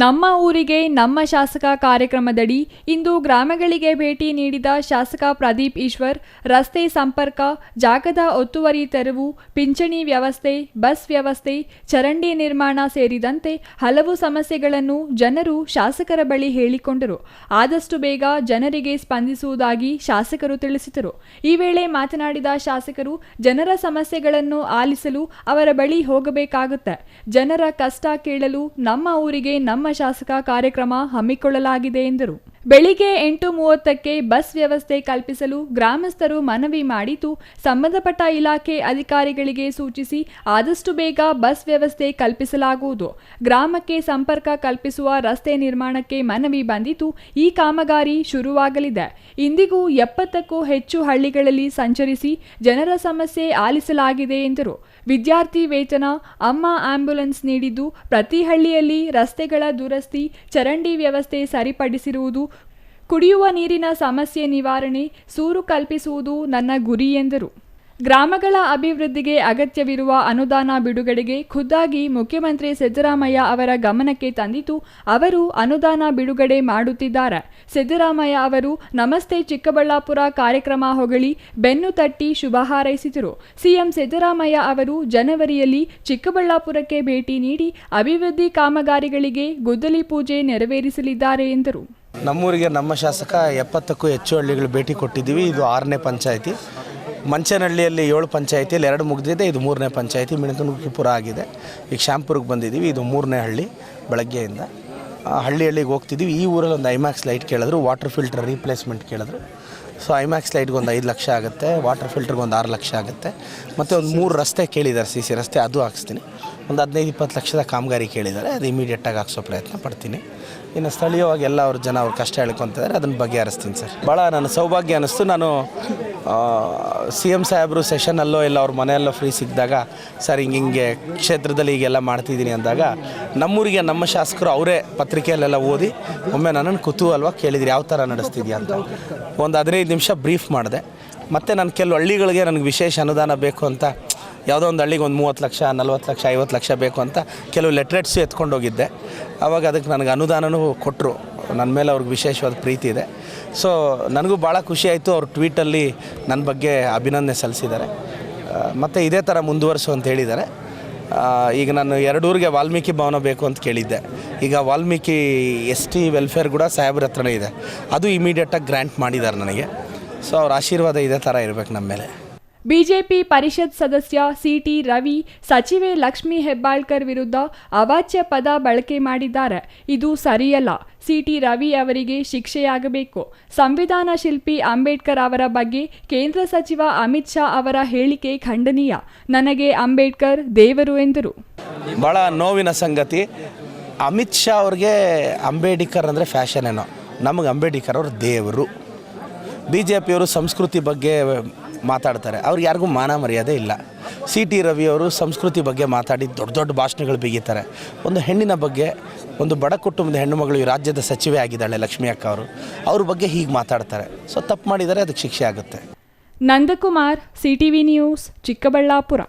ನಮ್ಮ ಊರಿಗೆ ನಮ್ಮ ಶಾಸಕ ಕಾರ್ಯಕ್ರಮದಡಿ ಇಂದು ಗ್ರಾಮಗಳಿಗೆ ಭೇಟಿ ನೀಡಿದ ಶಾಸಕ ಪ್ರದೀಪ್ ಈಶ್ವರ್ ರಸ್ತೆ ಸಂಪರ್ಕ, ಜಾಗದ ಒತ್ತುವರಿ ತೆರವು, ಪಿಂಚಣಿ ವ್ಯವಸ್ಥೆ, ಬಸ್ ವ್ಯವಸ್ಥೆ, ಚರಂಡಿ ನಿರ್ಮಾಣ ಸೇರಿದಂತೆ ಹಲವು ಸಮಸ್ಯೆಗಳನ್ನು ಜನರು ಶಾಸಕರ ಬಳಿ ಹೇಳಿಕೊಂಡರು. ಆದಷ್ಟು ಬೇಗ ಜನರಿಗೆ ಸ್ಪಂದಿಸುವುದಾಗಿ ಶಾಸಕರು ತಿಳಿಸಿದರು. ಈ ವೇಳೆ ಮಾತನಾಡಿದ ಶಾಸಕರು, ಜನರ ಸಮಸ್ಯೆಗಳನ್ನು ಆಲಿಸಲು ಅವರ ಬಳಿ ಹೋಗಬೇಕಾಗುತ್ತೆ. ಜನರ ಕಷ್ಟ ಕೇಳಲು ನಮ್ಮ ಊರಿಗೆ ನಮ್ಮ ಶಾಸಕ ಕಾರ್ಯಕ್ರಮ ಹಮ್ಮಿಕೊಳ್ಳಲಾಗಿದೆ ಎಂದರು. ಬೆಳಿಗ್ಗೆ 8:30ಕ್ಕೆ ಬಸ್ ವ್ಯವಸ್ಥೆ ಕಲ್ಪಿಸಲು ಗ್ರಾಮಸ್ಥರು ಮನವಿ ಮಾಡಿದ್ದು, ಸಂಬಂಧಪಟ್ಟ ಇಲಾಖೆ ಅಧಿಕಾರಿಗಳಿಗೆ ಸೂಚಿಸಿ ಆದಷ್ಟು ಬೇಗ ಬಸ್ ವ್ಯವಸ್ಥೆ ಕಲ್ಪಿಸಲಾಗುವುದು. ಗ್ರಾಮಕ್ಕೆ ಸಂಪರ್ಕ ಕಲ್ಪಿಸುವ ರಸ್ತೆ ನಿರ್ಮಾಣಕ್ಕೆ ಮನವಿ ಬಂದಿದ್ದು, ಈ ಕಾಮಗಾರಿ ಶುರುವಾಗಲಿದೆ. ಇಂದಿಗೂ 70ಕ್ಕೂ ಹೆಚ್ಚು ಹಳ್ಳಿಗಳಲ್ಲಿ ಸಂಚರಿಸಿ ಜನರ ಸಮಸ್ಯೆ ಆಲಿಸಲಾಗಿದೆ ಎಂದರು. ವಿದ್ಯಾರ್ಥಿ ವೇತನ, ಅಮ್ಮ ಆಂಬ್ಯುಲೆನ್ಸ್ ನೀಡಿದ್ದು, ಪ್ರತಿ ಹಳ್ಳಿಯಲ್ಲಿ ರಸ್ತೆಗಳ ದುರಸ್ತಿ, ಚರಂಡಿ ವ್ಯವಸ್ಥೆ ಸರಿಪಡಿಸಿರುವುದು, ಕುಡಿಯುವ ನೀರಿನ ಸಮಸ್ಯೆ ನಿವಾರಣೆ, ಸೂರು ಕಲ್ಪಿಸುವುದು ನನ್ನ ಗುರಿ ಎಂದರು. ಗ್ರಾಮಗಳ ಅಭಿವೃದ್ಧಿಗೆ ಅಗತ್ಯವಿರುವ ಅನುದಾನ ಬಿಡುಗಡೆಗೆ ಖುದ್ದಾಗಿ ಮುಖ್ಯಮಂತ್ರಿ ಸಿದ್ದರಾಮಯ್ಯ ಅವರ ಗಮನಕ್ಕೆ ತಂದಿದ್ದು, ಅವರು ಅನುದಾನ ಬಿಡುಗಡೆ ಮಾಡುತ್ತಿದ್ದಾರೆ. ಸಿದ್ದರಾಮಯ್ಯ ಅವರು ನಮಸ್ತೆ ಚಿಕ್ಕಬಳ್ಳಾಪುರ ಕಾರ್ಯಕ್ರಮ ಹೊಗಳಿ ಬೆನ್ನು ತಟ್ಟಿ ಶುಭ ಹಾರೈಸಿದರು. ಸಿಎಂ ಸಿದ್ದರಾಮಯ್ಯ ಅವರು ಜನವರಿಯಲ್ಲಿ ಚಿಕ್ಕಬಳ್ಳಾಪುರಕ್ಕೆ ಭೇಟಿ ನೀಡಿ ಅಭಿವೃದ್ಧಿ ಕಾಮಗಾರಿಗಳಿಗೆ ಗುದ್ದಲಿ ಪೂಜೆ ನೆರವೇರಿಸಲಿದ್ದಾರೆ ಎಂದರು. ನಮ್ಮೂರಿಗೆ ನಮ್ಮ ಶಾಸಕ 70ಕ್ಕೂ ಹೆಚ್ಚು ಹಳ್ಳಿಗಳು ಭೇಟಿ ಕೊಟ್ಟಿದ್ದೀವಿ. ಇದು 6ನೇ ಪಂಚಾಯಿತಿ. ಮಂಚನಹಳ್ಳಿಯಲ್ಲಿ 7 ಪಂಚಾಯಿತಿಯಲ್ಲಿ 2 ಮುಗಿದಿದೆ. ಇದು 3ನೇ ಪಂಚಾಯಿತಿ. ಮಿಣಕನಗುಪ್ಪುರ ಆಗಿದೆ. ಈಗ ಶ್ಯಾಂಪುರಕ್ಕೆ ಬಂದಿದ್ದೀವಿ. ಇದು 3ನೇ ಹಳ್ಳಿ. ಬೆಳಗ್ಗೆಯಿಂದ ಹಳ್ಳಿಗೆ ಹೋಗ್ತಿದ್ದೀವಿ. ಈ ಊರಲ್ಲಿ ಒಂದು ಐಮ್ಯಾಕ್ಸ್ ಲೈಟ್ ಕೇಳಿದ್ರು, ವಾಟರ್ ಫಿಲ್ಟರ್ ರೀಪ್ಲೇಸ್ಮೆಂಟ್ ಕೇಳಿದ್ರು. ಸೊ ಐಮ್ಯಾಕ್ಸ್ ಲೈಟ್ಗೆ ಒಂದು 5 ಲಕ್ಷ ಆಗುತ್ತೆ, ವಾಟರ್ ಫಿಲ್ಟರ್ಗೆ ಒಂದು 6 ಲಕ್ಷ ಆಗುತ್ತೆ. ಮತ್ತು ಒಂದು 3 ರಸ್ತೆ ಕೇಳಿದ್ದಾರೆ, CC ರಸ್ತೆ, ಅದು ಹಾಕ್ಸ್ತೀನಿ. ಒಂದು 15-20 ಲಕ್ಷದ ಕಾಮಗಾರಿ ಕೇಳಿದ್ದಾರೆ. ಅದು ಇಮಿಡಿಯೇಟಾಗಿ ಹಾಕ್ಸೋ ಪ್ರಯತ್ನ ಪಡ್ತೀನಿ. ಇನ್ನು ಸ್ಥಳೀಯವಾಗಿ ಎಲ್ಲ ಅವ್ರ ಜನ ಅವ್ರ ಕಷ್ಟ ಹೇಳ್ಕೊತಿದ್ದಾರೆ, ಅದನ್ನು ಬಗೆಹರಿಸ್ತೀನಿ ಸರ್. ಭಾಳ ನನ್ನ ಸೌಭಾಗ್ಯ ಅನ್ನಿಸ್ತು. ನಾನು CM ಸಾಹೇಬರು ಸೆಷನಲ್ಲೋ ಇಲ್ಲ ಅವ್ರ ಮನೆಯಲ್ಲೋ ಫ್ರೀ ಸಿಕ್ಕಿದಾಗ, ಸರ್ ಹಿಂಗೆ ಕ್ಷೇತ್ರದಲ್ಲಿ ಹೀಗೆಲ್ಲ ಮಾಡ್ತಿದ್ದೀನಿ ಅಂದಾಗ, ನಮ್ಮೂರಿಗೆ ನಮ್ಮ ಶಾಸಕರು ಅವರೇ ಪತ್ರಿಕೆಯಲ್ಲೆಲ್ಲ ಓದಿ ಒಮ್ಮೆ ನನ್ನನ್ನು ಕುತೂಹಲವಾಗಿ ಕೇಳಿದ್ರು, ಯಾವ ಥರ ನಡೆಸ್ತಿದ್ಯಾ ಅಂತ. ಒಂದು 15 ನಿಮಿಷ ಬ್ರೀಫ್ ಮಾಡಿದೆ. ಮತ್ತು ನಾನು ಕೆಲವು ಹಳ್ಳಿಗಳಿಗೆ ನನಗೆ ವಿಶೇಷ ಅನುದಾನ ಬೇಕು ಅಂತ, ಯಾವುದೋ ಒಂದು ಹಳ್ಳಿಗೆ ಒಂದು 30 ಲಕ್ಷ, 40 ಲಕ್ಷ, 50 ಲಕ್ಷ ಬೇಕು ಅಂತ ಕೆಲವು ಲೆಟ್ರೇಟ್ಸು ಎತ್ಕೊಂಡು ಹೋಗಿದ್ದೆ. ಆವಾಗ ಅದಕ್ಕೆ ನನಗೆ ಅನುದಾನವೂ ಕೊಟ್ಟರು. ನನ್ನ ಮೇಲೆ ಅವ್ರಿಗೆ ವಿಶೇಷವಾದ ಪ್ರೀತಿ ಇದೆ. ಸೊ ನನಗೂ ಭಾಳ ಖುಷಿ ಆಯಿತು. ಅವ್ರು ಟ್ವೀಟಲ್ಲಿ ನನ್ನ ಬಗ್ಗೆ ಅಭಿನಂದನೆ ಸಲ್ಲಿಸಿದ್ದಾರೆ. ಮತ್ತು ಇದೇ ಥರ ಮುಂದುವರಿಸು ಅಂತ ಹೇಳಿದ್ದಾರೆ. ಈಗ ನಾನು 2 ಊರಿಗೆ ವಾಲ್ಮೀಕಿ ಭವನ ಬೇಕು ಅಂತ ಕೇಳಿದ್ದೆ. ಈಗ ವಾಲ್ಮೀಕಿ ST ವೆಲ್ಫೇರ್ ಕೂಡ ಸಾಹೇಬ್ರ ಹತ್ರನೇ ಇದೆ. ಅದು ಇಮಿಡಿಯೇಟಾಗಿ ಗ್ರ್ಯಾಂಟ್ ಮಾಡಿದ್ದಾರೆ ನನಗೆ. ಸೊ ಅವ್ರ ಆಶೀರ್ವಾದ ಇದೇ ಥರ ಇರಬೇಕು ನಮ್ಮ ಮೇಲೆ. ಬಿಜೆಪಿ ಪರಿಷತ್ ಸದಸ್ಯ CT ರವಿ ಸಚಿವೆ ಲಕ್ಷ್ಮೀ ಹೆಬ್ಬಾಳ್ಕರ್ ವಿರುದ್ಧ ಅವಾಚ್ಯ ಪದ ಬಳಕೆ ಮಾಡಿದ್ದಾರೆ. ಇದು ಸರಿಯಲ್ಲ. CT ರವಿ ಅವರಿಗೆ ಶಿಕ್ಷೆಯಾಗಬೇಕು. ಸಂವಿಧಾನ ಶಿಲ್ಪಿ ಅಂಬೇಡ್ಕರ್ ಅವರ ಬಗ್ಗೆ ಕೇಂದ್ರ ಸಚಿವ ಅಮಿತ್ ಶಾ ಅವರ ಹೇಳಿಕೆ ಖಂಡನೀಯ. ನನಗೆ ಅಂಬೇಡ್ಕರ್ ದೇವರು ಎಂದರು. ಭಾಳ ನೋವಿನ ಸಂಗತಿ. ಅಮಿತ್ ಶಾ ಅವ್ರಿಗೆ ಅಂಬೇಡ್ಕರ್ ಅಂದರೆ ಫ್ಯಾಷನ್ ಏನೋ, ನಮಗೆ ಅಂಬೇಡ್ಕರ್ ಅವರು ದೇವರು. BJPಯವರು ಸಂಸ್ಕೃತಿ ಬಗ್ಗೆ ಮಾತಾಡ್ತಾರೆ, ಅವ್ರಿಗೆ ಯಾರಿಗೂ ಮಾನ ಮರ್ಯಾದೆ ಇಲ್ಲ. CT ರವಿ ಅವರು ಸಂಸ್ಕೃತಿ ಬಗ್ಗೆ ಮಾತಾಡಿ ದೊಡ್ಡ ದೊಡ್ಡ ಭಾಷಣಗಳು ಬಿಗಿತಾರೆ. ಒಂದು ಹೆಣ್ಣಿನ ಬಗ್ಗೆ, ಒಂದು ಬಡ ಕುಟುಂಬದ ಹೆಣ್ಣುಮಗಳು ಈ ರಾಜ್ಯದ ಸಚಿವೆ ಆಗಿದ್ದಾಳೆ ಲಕ್ಷ್ಮಿ ಅಕ್ಕ ಅವರು, ಅವ್ರ ಬಗ್ಗೆ ಹೀಗೆ ಮಾತಾಡ್ತಾರೆ. ಸೊ ತಪ್ಪು ಮಾಡಿದರೆ ಅದಕ್ಕೆ ಶಿಕ್ಷೆ ಆಗುತ್ತೆ. Nandakumar, CTV news, Chikkaballapur.